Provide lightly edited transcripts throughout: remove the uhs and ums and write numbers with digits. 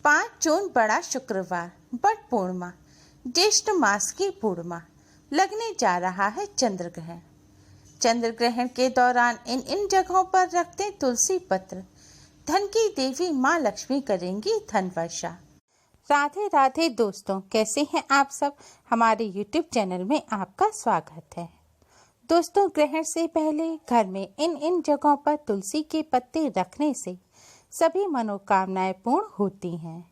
5 जून बड़ा शुक्रवार, बट पूर्णिमा, ज्येष्ठ मास की पूर्णिमा, लगने जा रहा है चंद्र ग्रहण। चंद्र ग्रहण के दौरान इन जगहों पर रखते तुलसी पत्र धन की देवी माँ लक्ष्मी करेंगी धन वर्षा। राधे राधे दोस्तों, कैसे हैं आप सब। हमारे YouTube चैनल में आपका स्वागत है। दोस्तों, ग्रहण से पहले घर में इन जगहों पर तुलसी के पत्ते रखने से सभी मनोकामनाएं पूर्ण होती हैं।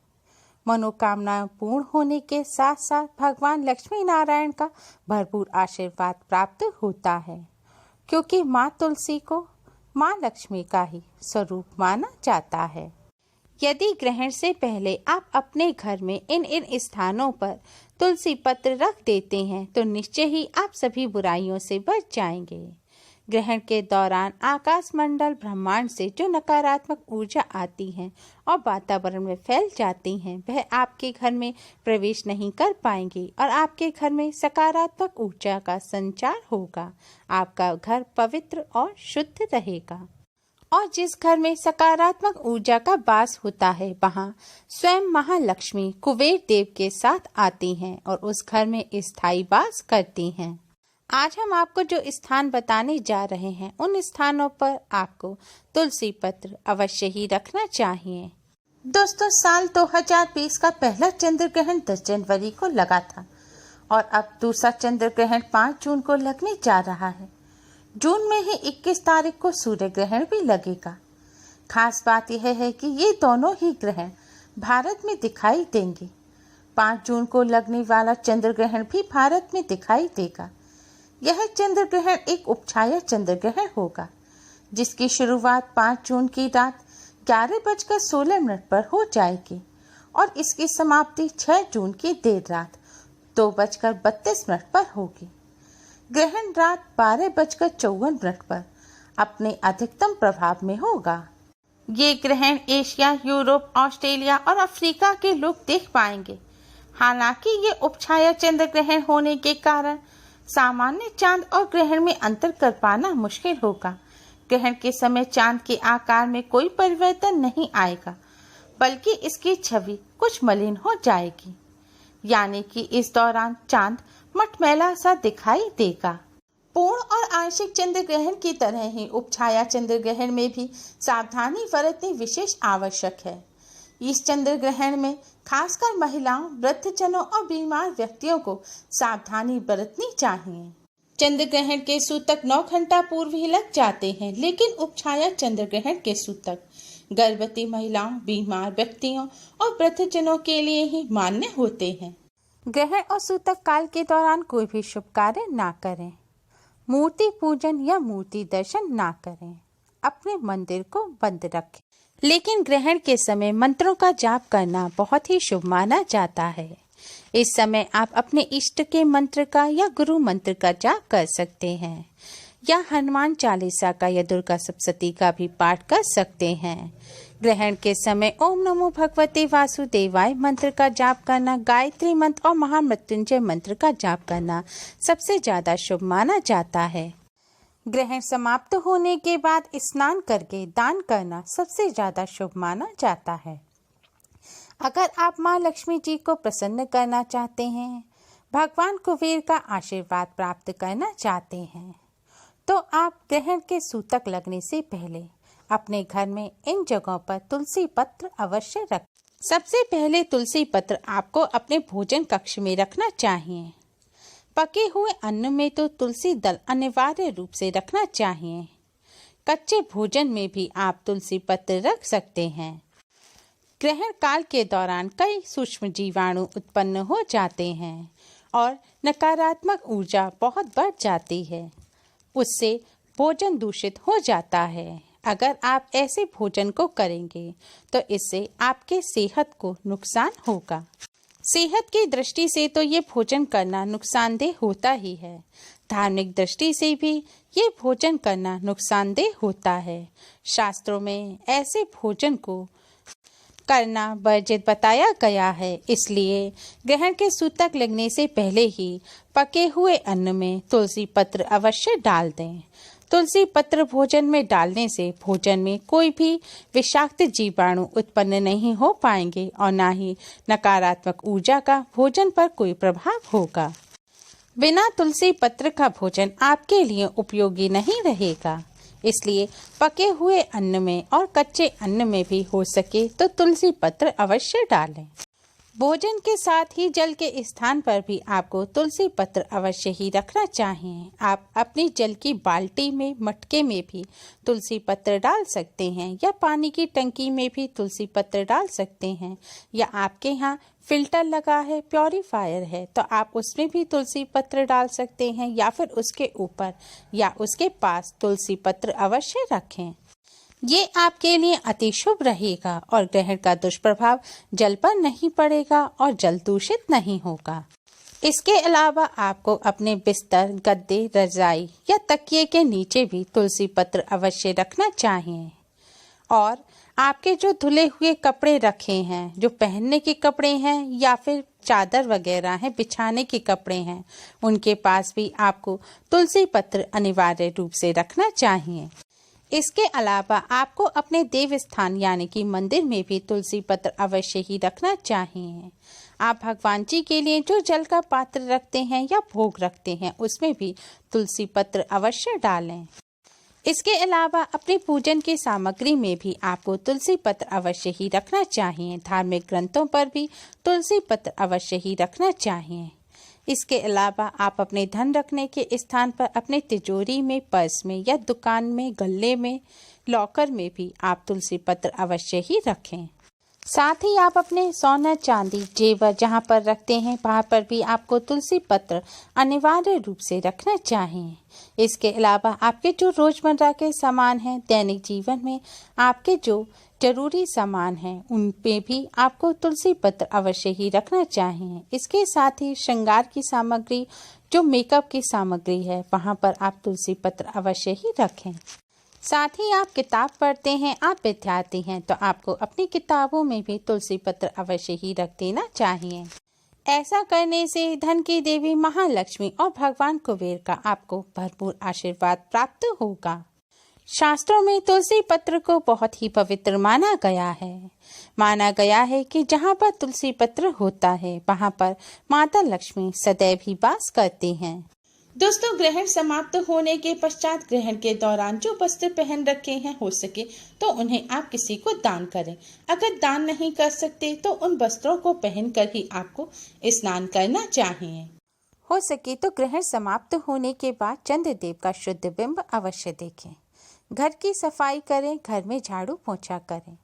मनोकामनाएं पूर्ण होने के साथ साथ भगवान लक्ष्मी नारायण का भरपूर आशीर्वाद प्राप्त होता है, क्योंकि माँ तुलसी को माँ लक्ष्मी का ही स्वरूप माना जाता है। यदि ग्रहण से पहले आप अपने घर में इन स्थानों पर तुलसी पत्र रख देते हैं तो निश्चय ही आप सभी बुराइयों से बच जाएंगे। ग्रहण के दौरान आकाश मंडल ब्रह्मांड से जो नकारात्मक ऊर्जा आती है और वातावरण में फैल जाती हैं, वह आपके घर में प्रवेश नहीं कर पाएंगी और आपके घर में सकारात्मक ऊर्जा का संचार होगा। आपका घर पवित्र और शुद्ध रहेगा। और जिस घर में सकारात्मक ऊर्जा का वास होता है, वहाँ स्वयं महालक्ष्मी कुबेर देव के साथ आती हैं और उस घर में स्थायी वास करती हैं। आज हम आपको जो स्थान बताने जा रहे हैं, उन स्थानों पर आपको तुलसी पत्र अवश्य ही रखना चाहिए। दोस्तों, साल 2020 का पहला चंद्र ग्रहण 10 जनवरी को लगा था और अब दूसरा चंद्र ग्रहण 5 जून को लगने जा रहा है। जून में ही 21 तारीख को सूर्य ग्रहण भी लगेगा। खास बात यह है कि ये दोनों ही ग्रहण भारत में दिखाई देंगे। 5 जून को लगने वाला चंद्र ग्रहण भी भारत में दिखाई देगा। यह चंद्र ग्रहण एक उपछाया चंद्र ग्रहण होगा, जिसकी शुरुआत 5 जून की रात 11:16 पर हो जाएगी और इसकी समाप्ति 6 जून की देर रात 2:32 पर होगी। ग्रहण रात 12:54 पर अपने अधिकतम प्रभाव में होगा। ये ग्रहण एशिया, यूरोप, ऑस्ट्रेलिया और अफ्रीका के लोग देख पाएंगे। हालांकि ये उपछाया चंद्र ग्रहण होने के कारण सामान्य चांद और ग्रहण में अंतर कर पाना मुश्किल होगा। ग्रहण के समय चांद के आकार में कोई परिवर्तन नहीं आएगा, बल्कि इसकी छवि कुछ मलिन हो जाएगी, यानी कि इस दौरान चांद मटमैला सा दिखाई देगा। पूर्ण और आंशिक चंद्र ग्रहण की तरह ही उपछाया चंद्र ग्रहण में भी सावधानी बरतनी विशेष आवश्यक है। इस चंद्र ग्रहण में खासकर महिलाओं, वृद्धजनों और बीमार व्यक्तियों को सावधानी बरतनी चाहिए। चंद्र ग्रहण के सूतक 9 घंटा पूर्व ही लग जाते हैं, लेकिन उपछाया चंद्र ग्रहण के सूतक गर्भवती महिलाओं, बीमार व्यक्तियों और वृद्धजनों के लिए ही मान्य होते हैं। ग्रहण और सूतक काल के दौरान कोई भी शुभ कार्य ना करें, मूर्ति पूजन या मूर्ति दर्शन ना करें, अपने मंदिर को बंद रखें। लेकिन ग्रहण के समय मंत्रों का जाप करना बहुत ही शुभ माना जाता है। इस समय आप अपने इष्ट के मंत्र का या गुरु मंत्र का जाप कर सकते हैं, या हनुमान चालीसा का या दुर्गा सप्तशती का भी पाठ कर सकते हैं। ग्रहण के समय ओम नमो भगवते वासुदेवाय मंत्र का जाप करना, गायत्री मंत्र और महामृत्युंजय मंत्र का जाप करना सबसे ज्यादा शुभ माना जाता है। ग्रहण समाप्त होने के बाद स्नान करके दान करना सबसे ज्यादा शुभ माना जाता है। अगर आप माँ लक्ष्मी जी को प्रसन्न करना चाहते हैं, भगवान कुबेर का आशीर्वाद प्राप्त करना चाहते हैं, तो आप ग्रहण के सूतक लगने से पहले अपने घर में इन जगहों पर तुलसी पत्र अवश्य रखें। सबसे पहले तुलसी पत्र आपको अपने भोजन कक्ष में रखना चाहिए। पके हुए अन्न में तो तुलसी दल अनिवार्य रूप से रखना चाहिए। कच्चे भोजन में भी आप तुलसी पत्र रख सकते हैं। ग्रहण काल के दौरान कई सूक्ष्म जीवाणु उत्पन्न हो जाते हैं और नकारात्मक ऊर्जा बहुत बढ़ जाती है। उससे भोजन दूषित हो जाता है। अगर आप ऐसे भोजन को करेंगे तो इससे आपके सेहत को नुकसान होगा। सेहत की दृष्टि से तो ये भोजन करना नुकसानदेह होता ही है। धार्मिक दृष्टि से भी ये भोजन करना नुकसानदेह होता है। शास्त्रों में ऐसे भोजन को करना वर्जित बताया गया है। इसलिए ग्रहण के सूतक लगने से पहले ही पके हुए अन्न में तुलसी पत्र अवश्य डाल दें। तुलसी पत्र भोजन में डालने से भोजन में कोई भी विषाक्त जीवाणु उत्पन्न नहीं हो पाएंगे और न ही नकारात्मक ऊर्जा का भोजन पर कोई प्रभाव होगा। बिना तुलसी पत्र का भोजन आपके लिए उपयोगी नहीं रहेगा, इसलिए पके हुए अन्न में और कच्चे अन्न में भी हो सके तो तुलसी पत्र अवश्य डालें। भोजन के साथ ही जल के स्थान पर भी आपको तुलसी पत्र अवश्य ही रखना चाहिए। आप अपनी जल की बाल्टी में, मटके में भी तुलसी पत्र डाल सकते हैं या पानी की टंकी में भी तुलसी पत्र डाल सकते हैं, या आपके यहाँ फिल्टर लगा है, प्योरीफायर है, तो आप उसमें भी तुलसी पत्र डाल सकते हैं, या फिर उसके ऊपर या उसके पास तुलसी पत्र अवश्य रखें। ये आपके लिए अति शुभ रहेगा और ग्रहण का दुष्प्रभाव जल पर नहीं पड़ेगा और जल दूषित नहीं होगा। इसके अलावा आपको अपने बिस्तर, गद्दे, रजाई या तकिए के नीचे भी तुलसी पत्र अवश्य रखना चाहिए। और आपके जो धुले हुए कपड़े रखे हैं, जो पहनने के कपड़े हैं या फिर चादर वगैरह हैं, बिछाने के कपड़े हैं, उनके पास भी आपको तुलसी पत्र अनिवार्य रूप से रखना चाहिए। इसके अलावा आपको अपने देव स्थान यानी कि मंदिर में भी तुलसी पत्र अवश्य ही रखना चाहिए। आप भगवान जी के लिए जो जल का पात्र रखते हैं या भोग रखते हैं, उसमें भी तुलसी पत्र अवश्य डालें। इसके अलावा अपने पूजन की सामग्री में भी आपको तुलसी पत्र अवश्य ही रखना चाहिए। धार्मिक ग्रंथों पर भी तुलसी पत्र अवश्य ही रखना चाहिए। इसके अलावा आप अपने धन रखने के स्थान पर, अपने तिजोरी में, पर्स में या दुकान में, गल्ले में, लॉकर में भी आप तुलसी पत्र अवश्य ही रखें। साथ ही आप अपने सोना, चांदी, जेवर जहां पर रखते हैं, वहां पर भी आपको तुलसी पत्र अनिवार्य रूप से रखना चाहिए। इसके अलावा आपके जो रोजमर्रा के सामान हैं, दैनिक जीवन में आपके जो जरूरी सामान हैं, उन पे भी आपको तुलसी पत्र अवश्य ही रखना चाहिए। इसके साथ ही श्रृंगार की सामग्री, जो मेकअप की सामग्री है, वहां पर आप तुलसी पत्र अवश्य ही रखें। साथ ही आप किताब पढ़ते हैं, आप विद्यार्थी हैं, तो आपको अपनी किताबों में भी तुलसी पत्र अवश्य ही रख देना चाहिए। ऐसा करने से धन की देवी महालक्ष्मी और भगवान कुबेर का आपको भरपूर आशीर्वाद प्राप्त होगा। शास्त्रों में तुलसी पत्र को बहुत ही पवित्र माना गया है। माना गया है कि जहाँ पर तुलसी पत्र होता है, वहाँ पर माता लक्ष्मी सदैव ही वास करती हैं। दोस्तों, ग्रहण समाप्त होने के पश्चात ग्रहण के दौरान जो वस्त्र पहन रखे हैं, हो सके तो उन्हें आप किसी को दान करें। अगर दान नहीं कर सकते तो उन वस्त्रों को पहनकर ही आपको स्नान करना चाहिए। हो सके तो ग्रहण समाप्त होने के बाद चंद्रदेव का शुद्ध बिंब अवश्य देखें। घर की सफाई करें, घर में झाड़ू पोंछा करें।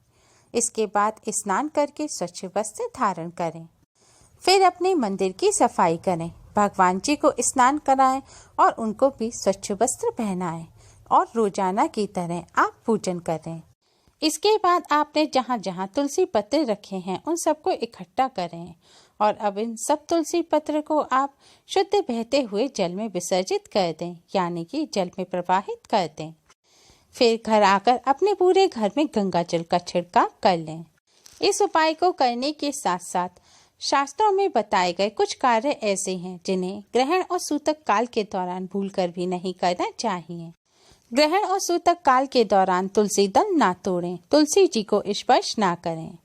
इसके बाद स्नान करके स्वच्छ वस्त्र धारण करें। फिर अपने मंदिर की सफाई करें, भगवान जी को स्नान कराएं और उनको भी स्वच्छ वस्त्र पहनाएं और रोजाना की तरह आप पूजन करें। इसके बाद आपने जहाँ जहाँ तुलसी पत्र रखे हैं, उन सबको इकट्ठा करें और अब इन सब तुलसी पत्र को आप शुद्ध बहते हुए जल में विसर्जित कर दें, यानी कि जल में प्रवाहित कर दें। फिर घर आकर अपने पूरे घर में गंगा जल का छिड़काव कर लें। इस उपाय को करने के साथ साथ शास्त्रों में बताए गए कुछ कार्य ऐसे हैं जिन्हें ग्रहण और सूतक काल के दौरान भूलकर भी नहीं करना चाहिए। ग्रहण और सूतक काल के दौरान तुलसी दल ना तोड़ें, तुलसी जी को स्पर्श ना करें।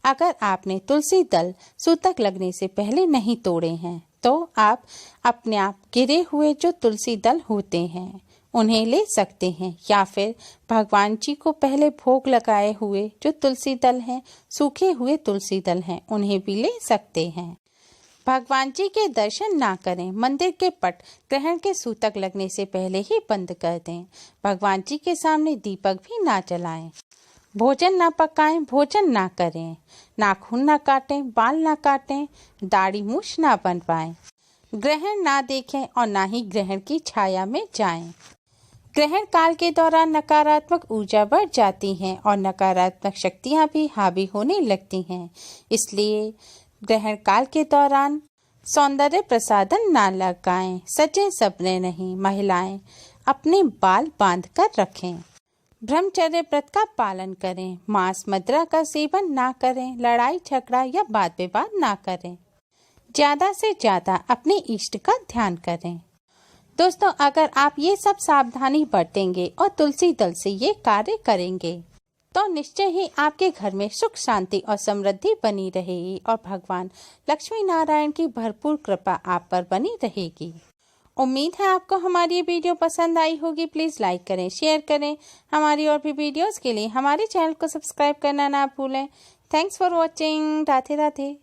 अगर आपने तुलसी दल सूतक लगने से पहले नहीं तोड़े हैं, तो आप अपने आप गिरे हुए जो तुलसी दल होते हैं उन्हें ले सकते हैं, या फिर भगवान जी को पहले भोग लगाए हुए जो तुलसी दल हैं, सूखे हुए तुलसी दल हैं, उन्हें भी ले सकते हैं। भगवान जी के दर्शन ना करें, मंदिर के पट ग्रहण के सूतक लगने से पहले ही बंद कर दें। भगवान जी के सामने दीपक भी ना जलाएं। भोजन ना पकाएं, भोजन ना करें, नाखून ना काटें, बाल ना काटें, दाढ़ी मूछ ना बनवाएं, ग्रहण ना देखें और ना ही ग्रहण की छाया में जाएं। ग्रहण काल के दौरान नकारात्मक ऊर्जा बढ़ जाती है और नकारात्मक शक्तियां भी हावी होने लगती हैं। इसलिए ग्रहण काल के दौरान सौंदर्य प्रसाधन ना लगाएं, सजे सपने नहीं। महिलाएं अपने बाल बांध कर रखें। ब्रह्मचर्य व्रत का पालन करें। मांस मदिरा का सेवन ना करें। लड़ाई झगड़ा या वाद विवाद ना करें। ज्यादा से ज्यादा अपने इष्ट का ध्यान करें। दोस्तों, अगर आप ये सब सावधानी बरतेंगे और तुलसी दल से ये कार्य करेंगे तो निश्चय ही आपके घर में सुख शांति और समृद्धि बनी रहेगी और भगवान लक्ष्मी नारायण की भरपूर कृपा आप पर बनी रहेगी। उम्मीद है आपको हमारी ये वीडियो पसंद आई होगी। प्लीज़ लाइक करें, शेयर करें। हमारी और भी वीडियोस के लिए हमारे चैनल को सब्सक्राइब करना ना भूलें। Thanks for watching. Radhe Radhe.